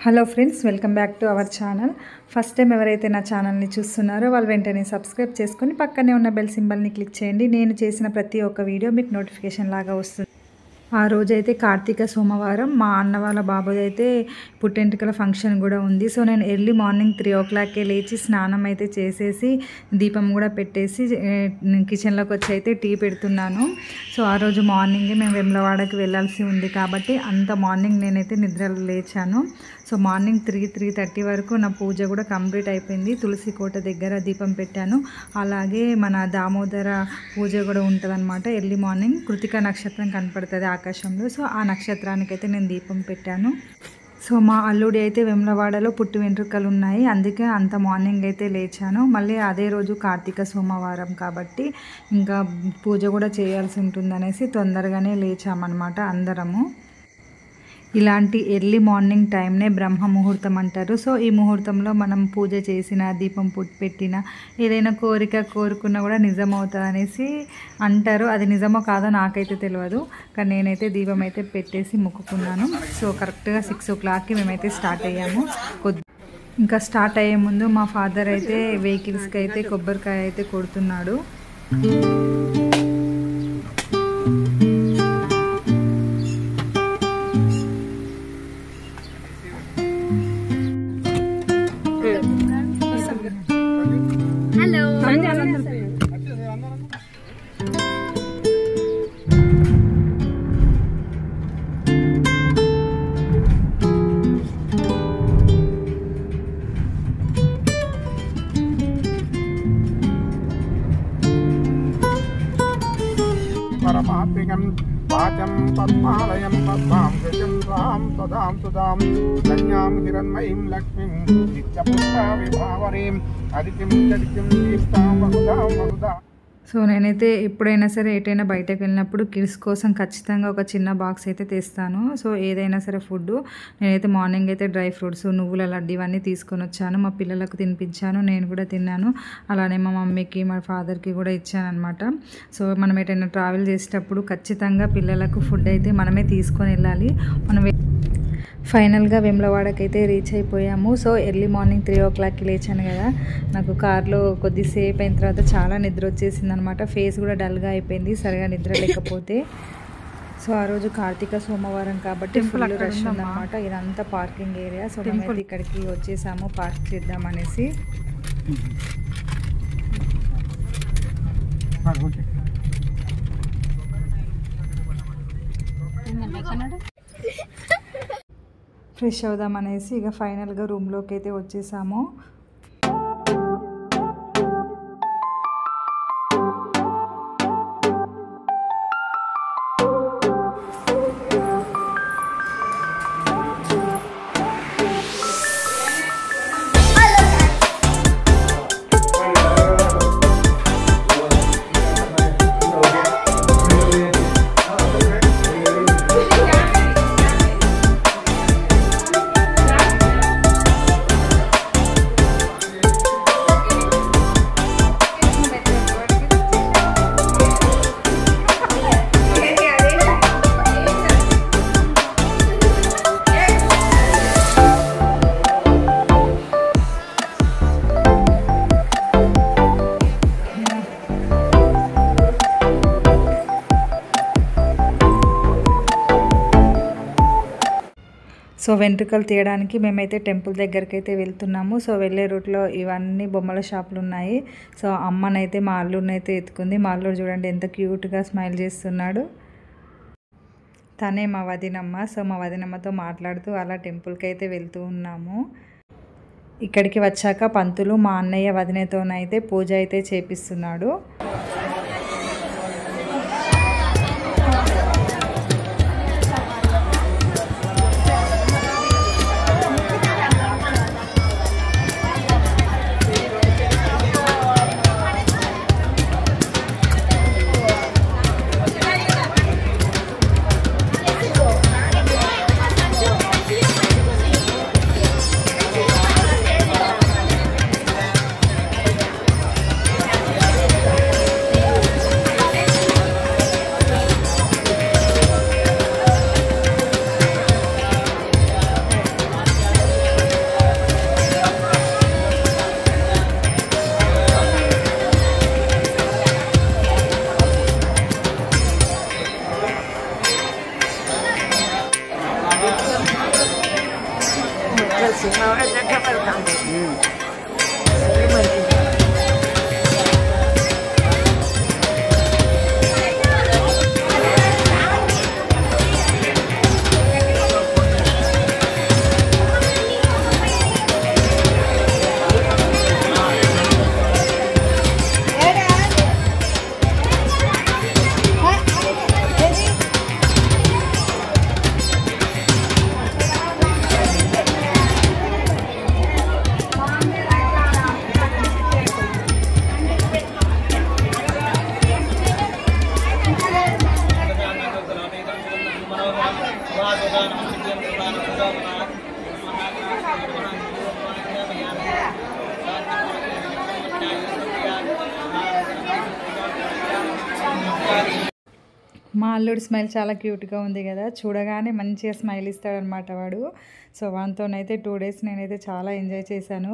Hello friends, welcome back to our channel. First time ఎవరైతే నా ఛానల్ని చూస్తున్నారో వాళ్ళు వెంటనే సబ్స్క్రైబ్ చేసుకొని పక్కనే ఉన్న బెల్ సింబల్ని క్లిక్ చేయండి. నేను చేసిన ప్రతి ఒక్క వీడియో మీకు నోటిఫికేషన్ లాగా వస్తుంది. ఆ రోజైతే కార్తీక సోమవారం. మా అన్న వాళ్ళ బాబుది అయితే పుట్టెంటుకల ఫంక్షన్ కూడా ఉంది. సో నేను ఎర్లీ మార్నింగ్ 3 o'clockకే లేచి స్నానం అయితే చేసేసి దీపం కూడా పెట్టేసి కిచెన్లోకి వచ్చి అయితే టీ పెడుతున్నాను. సో ఆ రోజు మార్నింగే మేము వేములవాడకి వెళ్ళాల్సి ఉంది కాబట్టి అంత మార్నింగ్ నేనైతే నిద్ర లేచాను. సో మార్నింగ్ 3:30 వరకు నా పూజ కూడా కంప్లీట్ అయిపోయింది. తులసి కోట దగ్గర దీపం పెట్టాను. అలాగే మన దామోదర పూజ కూడా ఉంటుందన్నమాట. ఎర్లీ మార్నింగ్ కృతిక నక్షత్రం కనపడుతుంది ఆకాశంలో. సో ఆ నక్షత్రానికి అయితే నేను దీపం పెట్టాను. సో మా అల్లుడి అయితే వేములవాడలో పుట్టి వెంట్రుకలు ఉన్నాయి, అందుకే అంత మార్నింగ్ అయితే లేచాను. మళ్ళీ అదే రోజు కార్తీక సోమవారం కాబట్టి ఇంకా పూజ కూడా చేయాల్సి ఉంటుందనేసి తొందరగానే లేచామన్నమాట అందరము. ఇలాంటి ఎర్లీ మార్నింగ్ టైంనే బ్రహ్మ ముహూర్తం అంటారు. సో ఈ ముహూర్తంలో మనం పూజ చేసిన, దీపం పెట్టిన, ఏదైనా కోరిక కోరుకున్నా కూడా నిజమవుతుంది అనేసి అంటారు. అది నిజమో కాదో నాకైతే తెలియదు, కానీ నేనైతే దీపం అయితే పెట్టేసి మొక్కుకున్నాను. సో కరెక్ట్గా 6 o'clockకి మేమైతే స్టార్ట్ అయ్యాము. ఇంకా స్టార్ట్ అయ్యే ముందు మా ఫాదర్ అయితే వెహికల్స్కి అయితే కొబ్బరికాయ అయితే కొడుతున్నాడు. परमात्मिकं वाचं पद्मालयं पद्मां गजं रां सदां सुदां कन्यां हिरण्मयीं लक्ष्मीं नित्यपुष्पविभावरीं अदितिं चरितिं दीप्तां वसुधां वसुधा. సో నేనైతే ఎప్పుడైనా సరే ఎటైనా బయటకు వెళ్ళినప్పుడు కిడ్స్ కోసం ఖచ్చితంగా ఒక చిన్న బాక్స్ అయితే తెస్తాను. సో ఏదైనా సరే ఫుడ్ నేనైతే మార్నింగ్ అయితే డ్రై ఫ్రూట్స్, నువ్వుల లడ్డు ఇవన్నీ తీసుకొని వచ్చాను. మా పిల్లలకు తినిపించాను, నేను కూడా తిన్నాను. అలానే మా మమ్మీకి, మా ఫాదర్కి కూడా ఇచ్చాను అనమాట. సో మనం ఎటైనా ట్రావెల్ చేసేటప్పుడు ఖచ్చితంగా పిల్లలకు ఫుడ్ అయితే మనమే తీసుకొని వెళ్ళాలి. మనం ఫైనల్గా వేములవాడకి అయితే రీచ్ అయిపోయాము. సో ఎర్లీ మార్నింగ్ 3 o'clockకి లేచాను కదా, నాకు కార్లో కొద్దిసేపు అయిన తర్వాత చాలా నిద్ర వచ్చేసింది అనమాట. ఫేస్ కూడా డల్గా అయిపోయింది సరిగా నిద్ర లేకపోతే. సో ఆ రోజు కార్తీక సోమవారం కాబట్టి ఫుల్ రష్ ఉందన్నమాట. ఇదంతా పార్కింగ్ ఏరియా. సో మేము ఇక్కడికి వచ్చేసాము పార్క్ చేద్దామనేసి. ఫ్రెష్ అవుదామనేసి ఇక ఫైనల్గా రూమ్లోకి అయితే వచ్చేసాము. సో వెంట్రుకలు తీయడానికి మేమైతే టెంపుల్ దగ్గరికి అయితే వెళ్తున్నాము. సో వెళ్ళే రూట్లో ఇవన్నీ బొమ్మల షాపులు ఉన్నాయి. సో అమ్మనైతే మా అల్లుడినైతే ఎత్తుకుంది. మా అల్లుడు చూడండి ఎంత క్యూట్గా స్మైల్ చేస్తున్నాడు. తనే మా వదినమ్మ. సో మా వదినమ్మతో మాట్లాడుతూ అలా టెంపుల్కి అయితే వెళ్తూ ఉన్నాము. ఇక్కడికి వచ్చాక పంతులు మా అన్నయ్య వదినతోనైతే పూజ అయితే చేపిస్తున్నాడు. సినిమా పడుతుంది. మా అల్లుడు స్మైల్ చాలా క్యూట్గా ఉంది కదా, చూడగానే మంచిగా స్మైల్ ఇస్తాడనమాట వాడు. సో వానితోనైతే 2 days నేనైతే చాలా ఎంజాయ్ చేశాను.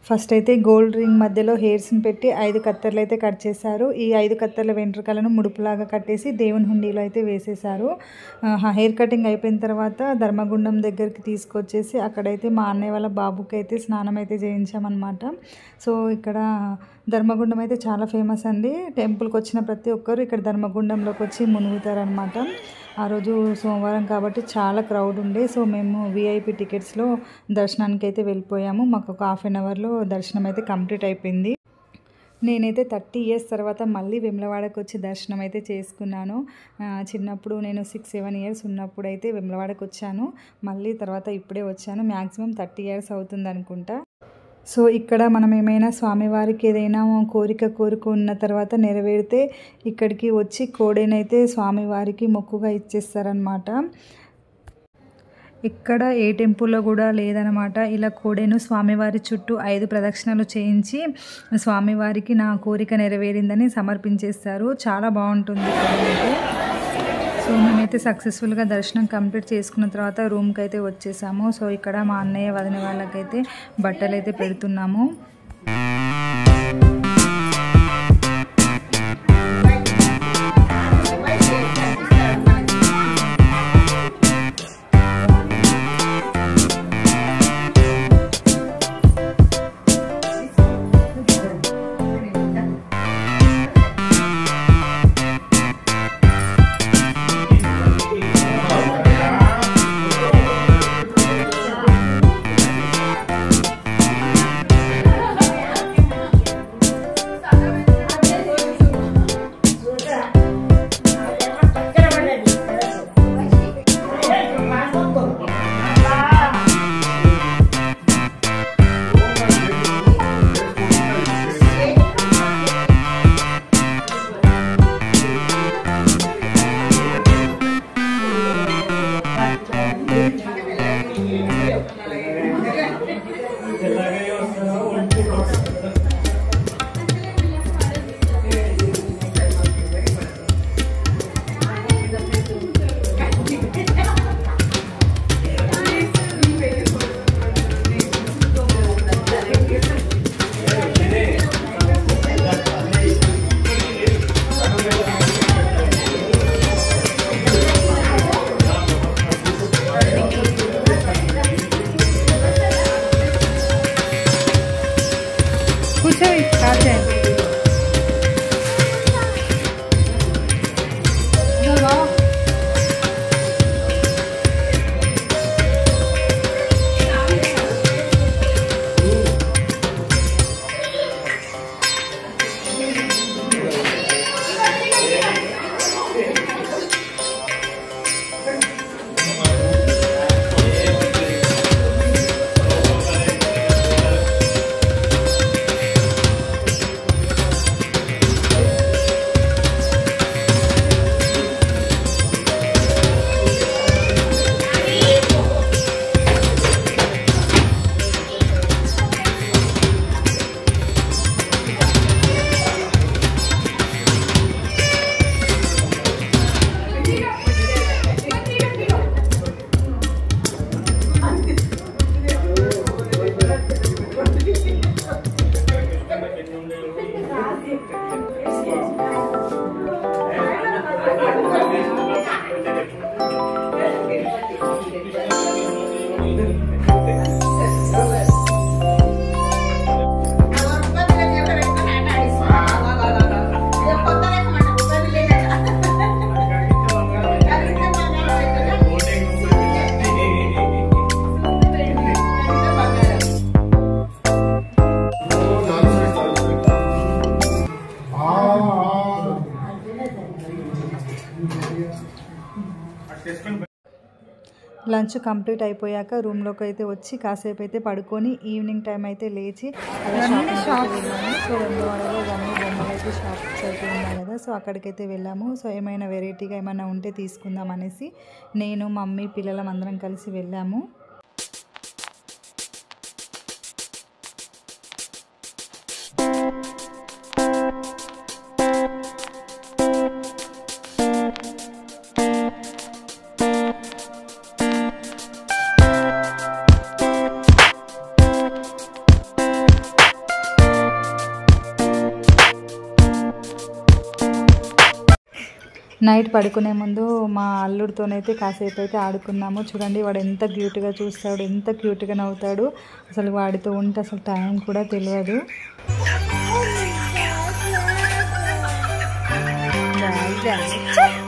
ఫస్ట్ అయితే గోల్డ్ రింగ్ మధ్యలో హెయిర్స్ని పెట్టి 5 కత్తెరలు అయితే కట్ చేశారు. ఈ 5 కత్తెరల వెంట్రుకలను ముడుపులాగా కట్టేసి దేవుని హుండీలో అయితే వేసేశారు. హెయిర్ కటింగ్ అయిపోయిన తర్వాత ధర్మగుండం దగ్గరికి తీసుకొచ్చేసి అక్కడైతే మా అన్నయ్య వాళ్ళ బాబుకి అయితే స్నానం అయితే చేయించామన్నమాట. సో ఇక్కడ ధర్మగుండం అయితే చాలా ఫేమస్ అండి. టెంపుల్కి వచ్చిన ప్రతి ఒక్కరు ఇక్కడ ధర్మగుండంలోకి వచ్చి మునుగుతారనమాట. ఆ రోజు సోమవారం కాబట్టి చాలా క్రౌడ్ ఉండే. సో మేము VIP టికెట్స్లో దర్శనానికి అయితే వెళ్ళిపోయాము. మాకు ఒక 1/2 అవర్లో దర్శనం అయితే కంప్లీట్ అయిపోయింది. నేనైతే 30 years తర్వాత మళ్ళీ వేములవాడకు వచ్చి దర్శనం అయితే చేసుకున్నాను. చిన్నప్పుడు నేను 6-7 years ఉన్నప్పుడు అయితే వేములవాడకు వచ్చాను. మళ్ళీ తర్వాత ఇప్పుడే వచ్చాను. మ్యాక్సిమం 30 years అవుతుంది అనుకుంటా. సో ఇక్కడ మనం ఏమైనా స్వామివారికి ఏదైనా కోరుకున్న తర్వాత నెరవేరితే ఇక్కడికి వచ్చి కోడేనైతే స్వామివారికి మొక్కుగా ఇచ్చేస్తారనమాట. ఇక్కడ ఏ టెంపుల్లో కూడా లేదనమాట. ఇలా కోడేను స్వామివారి చుట్టూ 5 ప్రదక్షిణలు చేయించి స్వామివారికి నా కోరిక నెరవేరిందని సమర్పించేస్తారు. చాలా బాగుంటుంది అయితే. సో మేమైతే సక్సెస్ఫుల్గా దర్శనం కంప్లీట్ చేసుకున్న తర్వాత రూమ్కి అయితే వచ్చేసాము. సో ఇక్కడ మా అన్నయ్య వదిన వాళ్ళకైతే బట్టలు అయితే పెడుతున్నాము. లంచ్ కంప్లీట్ అయిపోయాక రూమ్లోకి అయితే వచ్చి కాసేపు అయితే పడుకొని ఈవినింగ్ టైం అయితే లేచి షాప్ వెళ్ళాము. సో వెంగవాడలో ఇవన్నీ బొమ్మలు అయితే షాప్స్ అయితే ఉన్నాయి కదా, సో అక్కడికైతే వెళ్ళాము. సో ఏమైనా వెరైటీగా ఏమైనా ఉంటే తీసుకుందాం అనేసి నేను మమ్మీ పిల్లలం అందరం కలిసి వెళ్ళాము. నైట్ పడుకునే ముందు మా అల్లుడితోనైతే కాసేపు అయితే ఆడుకున్నాము. చూడండి వాడు ఎంత క్యూట్గా చూస్తాడు, ఎంత క్యూట్గా నవ్వుతాడు. అసలు వాడితో ఉంటే అసలు టైం కూడా తెలియదు. Nice.